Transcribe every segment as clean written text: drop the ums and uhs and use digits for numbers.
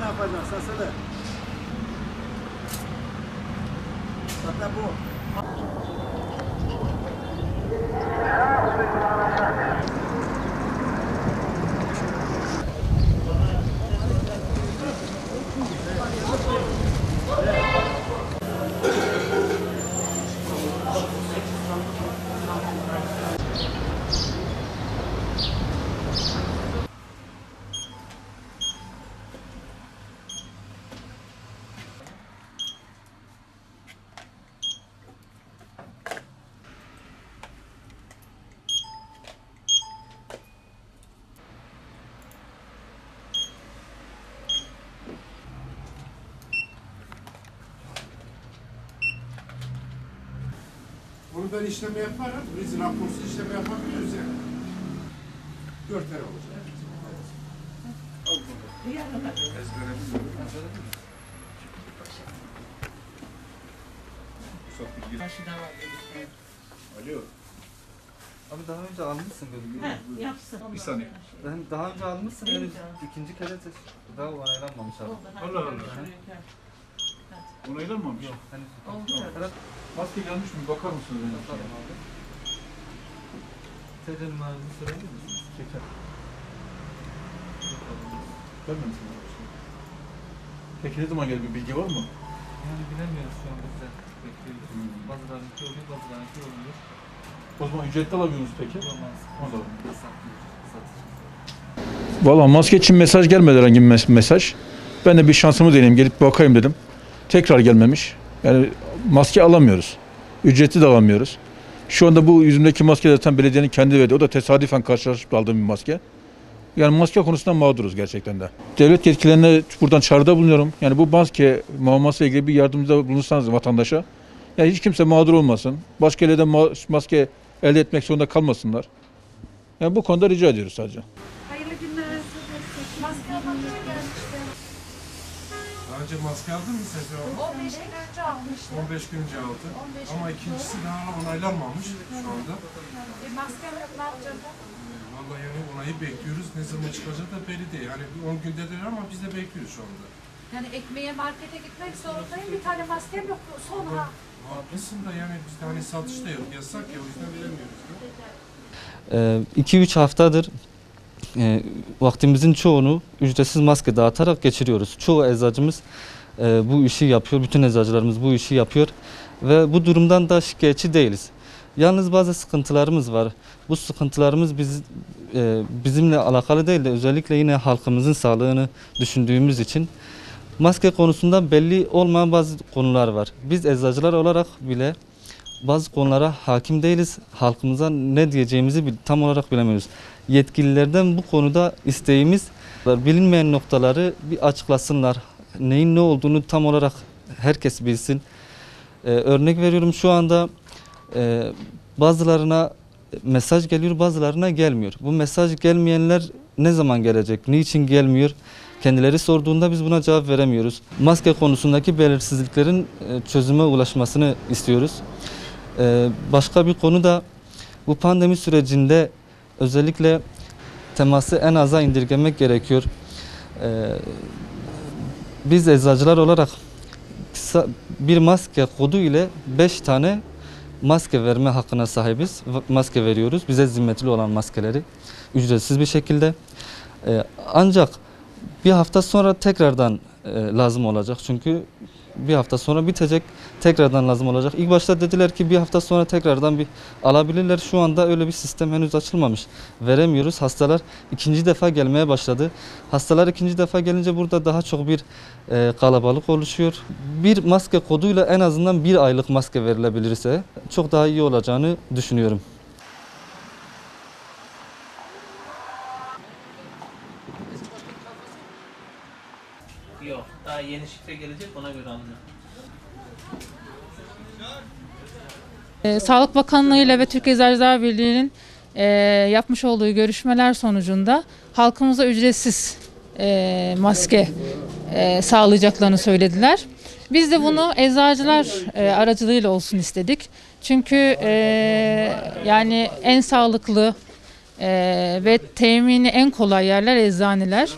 ne yapacaksın? Sasılı. Zaten bu. Bunu ben işleme yaparım. Biz raporsuz işleme yapabiliyoruz yani. 4 tane olacak. Alo. Abi daha önce almışsın gözüküyor. Yapsın. Bir saniye. Ben daha önce almışsın henüz ikinci kere daha onaylanmamış abi. Allah Allah. Onaylanmamış. Yok henüz. Oldu. Maske gelmiş mi? Bakar mısınız? Bakalım abi. TC numaranızı sorabilir misiniz? Çeker. Gelmemiş mi? Peki ne zaman gelir, bir bilgi var mı? Yani bilemiyoruz şu an biz de bekliyoruz. Bazılarınki oluyor, bazılarınki olmuyor. O zaman ücretli alamıyorsunuz peki? Olamaz. O zaman. Satıyoruz. Valla maske için mesaj gelmedi, herhangi bir mesaj. Ben de bir şansımı deneyeyim, gelip bakayım dedim. Tekrar gelmemiş. Yani maske alamıyoruz. Ücretli de alamıyoruz. Şu anda bu yüzümdeki maske zaten belediyenin kendi verdiği. O da tesadüfen karşılaşıp aldığım bir maske. Yani maske konusunda mağduruz gerçekten de. Devlet yetkililerine buradan çağrıda bulunuyorum. Yani bu maske muammasıyla ilgili bir yardımda bulunsanız vatandaşa. Yani hiç kimse mağdur olmasın. Başka yerden maske elde etmek zorunda kalmasınlar. Yani bu konuda rica ediyoruz sadece. Hayırlı günler. Maske almak için gelmiştim. Daha önce maske aldın mı Sefer abi? 15 gün önce almıştım. 15 gün önce aldı. 15 Ama gün ikincisi daha onaylanmamış şu anda. Maske yok, ne yapacağım? Vallahi yani onayı bekliyoruz. Ne zaman çıkacak da belli değil. Yani 10 gündedir ama biz de bekliyoruz şu anda. Yani ekmeğe markete gitmek zorundayım. Bir tane maskem yok. Sonra. Haklısın da yani bizde hani satış da yok. Yasak ya, o yüzden bilemiyoruz. 2-3 haftadır vaktimizin çoğunu ücretsiz maske dağıtarak geçiriyoruz. Çoğu eczacımız bu işi yapıyor, bütün eczacılarımız bu işi yapıyor ve bu durumdan da şikayetçi değiliz. Yalnız bazı sıkıntılarımız var. Bu sıkıntılarımız bizimle alakalı değil de özellikle yine halkımızın sağlığını düşündüğümüz için maske konusunda belli olmayan bazı konular var. Biz eczacılar olarak bile bazı konulara hakim değiliz. Halkımıza ne diyeceğimizi tam olarak bilemiyoruz. Yetkililerden bu konuda isteğimiz bilinmeyen noktaları bir açıklasınlar. Neyin ne olduğunu tam olarak herkes bilsin. Örnek veriyorum, şu anda bazılarına mesaj geliyor, bazılarına gelmiyor. Bu mesaj gelmeyenler ne zaman gelecek, niçin gelmiyor? Kendileri sorduğunda biz buna cevap veremiyoruz. Maske konusundaki belirsizliklerin çözüme ulaşmasını istiyoruz. Başka bir konu da bu pandemi sürecinde özellikle teması en aza indirgemek gerekiyor. Biz eczacılar olarak bir maske kodu ile 5 tane maske verme hakkına sahibiz. Maske veriyoruz. Bize zimmetli olan maskeleri ücretsiz bir şekilde. Ancak bir hafta sonra tekrardan lazım olacak. Çünkü bir hafta sonra bitecek, tekrardan lazım olacak. İlk başta dediler ki bir hafta sonra tekrardan bir alabilirler. Şu anda öyle bir sistem henüz açılmamış. Veremiyoruz. Hastalar ikinci defa gelmeye başladı. Hastalar ikinci defa gelince burada daha çok bir kalabalık oluşuyor. Bir maske koduyla en azından bir aylık maske verilebilirse çok daha iyi olacağını düşünüyorum. Yok, daha yeni şifre gelecek, ona göre alacağım. Sağlık Bakanlığı ile ve Türkiye Eczacılar Birliği'nin yapmış olduğu görüşmeler sonucunda halkımıza ücretsiz maske sağlayacaklarını söylediler. Biz de bunu eczacılar aracılığıyla olsun istedik. Çünkü yani en sağlıklı ve temini en kolay yerler eczaneler.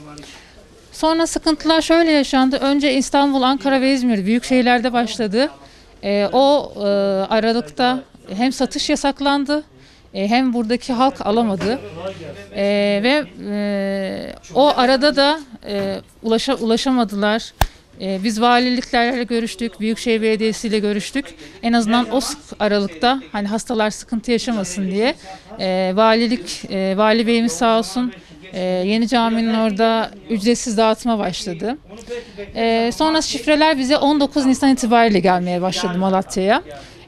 Sonra sıkıntılar şöyle yaşandı. Önce İstanbul, Ankara ve İzmir büyük şehirlerde başladı. Aralıkta hem satış yasaklandı hem buradaki halk alamadı. O arada da ulaşamadılar. Biz valiliklerle görüştük, Büyükşehir Belediyesi ile görüştük. En azından o aralıkta hani hastalar sıkıntı yaşamasın diye Vali Beyimiz sağ olsun Yeni Cami'nin orada ücretsiz dağıtıma başladı. Sonra şifreler bize 19 Nisan itibariyle gelmeye başladı Malatya'ya.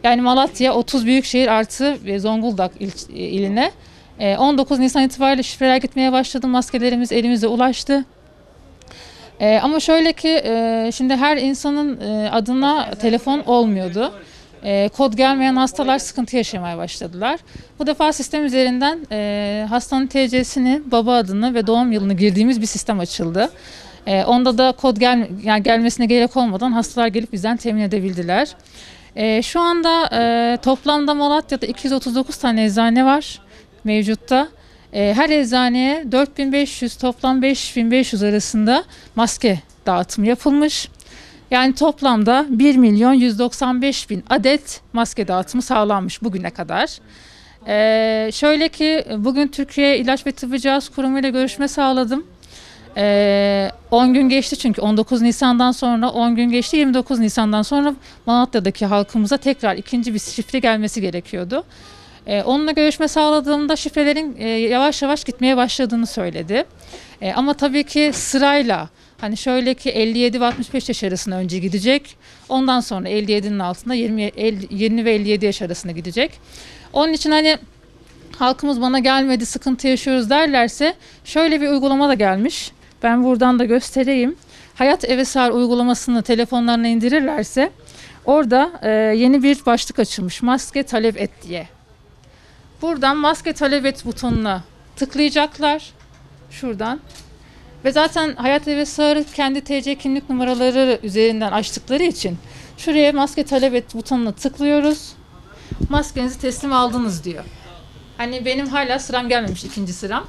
Yani Malatya 30 büyükşehir artı Zonguldak iline 19 Nisan itibariyle şifreler gitmeye başladı. Maskelerimiz elimize ulaştı. Ama şöyle ki şimdi her insanın adına telefon olmuyordu. Kod gelmeyen hastalar sıkıntı yaşamaya başladılar. Bu defa sistem üzerinden hastanın TC'sini, baba adını ve doğum yılını girdiğimiz bir sistem açıldı. Onda da kod gelmesine gerek olmadan hastalar gelip bizden temin edebildiler. Şu anda toplamda Malatya'da 239 tane eczane var mevcutta. Her eczaneye 4500 toplam 5500 arasında maske dağıtımı yapılmış. Yani toplamda 1.195.000 adet maske dağıtımı sağlanmış bugüne kadar. Şöyle ki bugün Türkiye İlaç ve Tıbbi Cihaz Kurumu ile görüşme sağladım. 10 gün geçti çünkü 19 Nisan'dan sonra 10 gün geçti, 29 Nisan'dan sonra Malatya'daki halkımıza tekrar ikinci bir şifre gelmesi gerekiyordu. Onunla görüşme sağladığımda şifrelerin yavaş yavaş gitmeye başladığını söyledi. Ama tabii ki sırayla hani şöyle ki 57 ve 65 yaş arasında önce gidecek. Ondan sonra 57'nin altında 20 ve 57 yaş arasında gidecek. Onun için hani halkımız bana gelmedi, sıkıntı yaşıyoruz derlerse şöyle bir uygulama da gelmiş. Ben buradan da göstereyim. Hayat Eve Sağır uygulamasını telefonlarına indirirlerse orada yeni bir başlık açılmış. Maske talep et diye. Buradan maske talep et butonuna tıklayacaklar. Şuradan. Ve zaten Hayat Eve Sağır'ı kendi TC kimlik numaraları üzerinden açtıkları için şuraya maske talep et butonuna tıklıyoruz. Maskenizi teslim aldınız diyor. Hani benim hala sıram gelmemiş, ikinci sıram.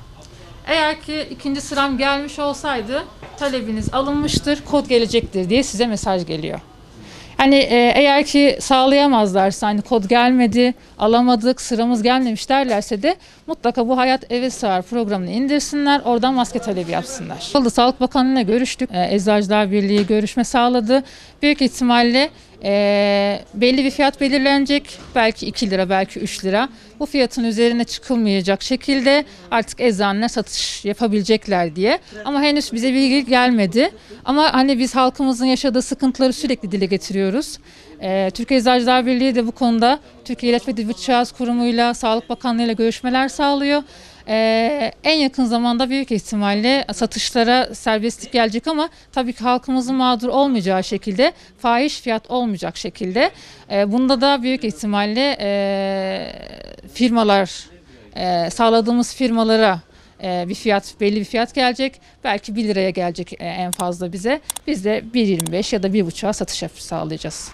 Eğer ki ikinci sıram gelmiş olsaydı talebiniz alınmıştır, kod gelecektir diye size mesaj geliyor. Hani eğer ki sağlayamazlarsa hani kod gelmedi, alamadık, sıramız gelmemiş derlerse de mutlaka bu Hayat Eve Sağır programını indirsinler, oradan maske talebi yapsınlar. Sağlık Bakanlığı'yla görüştük, Eczacılar Birliği görüşme sağladı. Büyük ihtimalle belli bir fiyat belirlenecek, belki 2 lira, belki 3 lira. Bu fiyatın üzerine çıkılmayacak şekilde artık eczaneler satış yapabilecekler diye. Ama henüz bize bilgi gelmedi. Ama hani biz halkımızın yaşadığı sıkıntıları sürekli dile getiriyoruz. Türkiye Eczacılar Birliği de bu konuda Türkiye İlaç ve Tıbbi Cihaz Kurumu'yla, Sağlık Bakanlığı'yla görüşmeler sağlıyor. En yakın zamanda büyük ihtimalle satışlara serbestlik gelecek ama tabii ki halkımızın mağdur olmayacağı şekilde, fahiş fiyat olmayacak şekilde. Bunda da büyük ihtimalle firmalar, sağladığımız firmalara belli bir fiyat gelecek. Belki 1 liraya gelecek en fazla bize. Biz de 1.25 ya da 1.5'a satış sağlayacağız.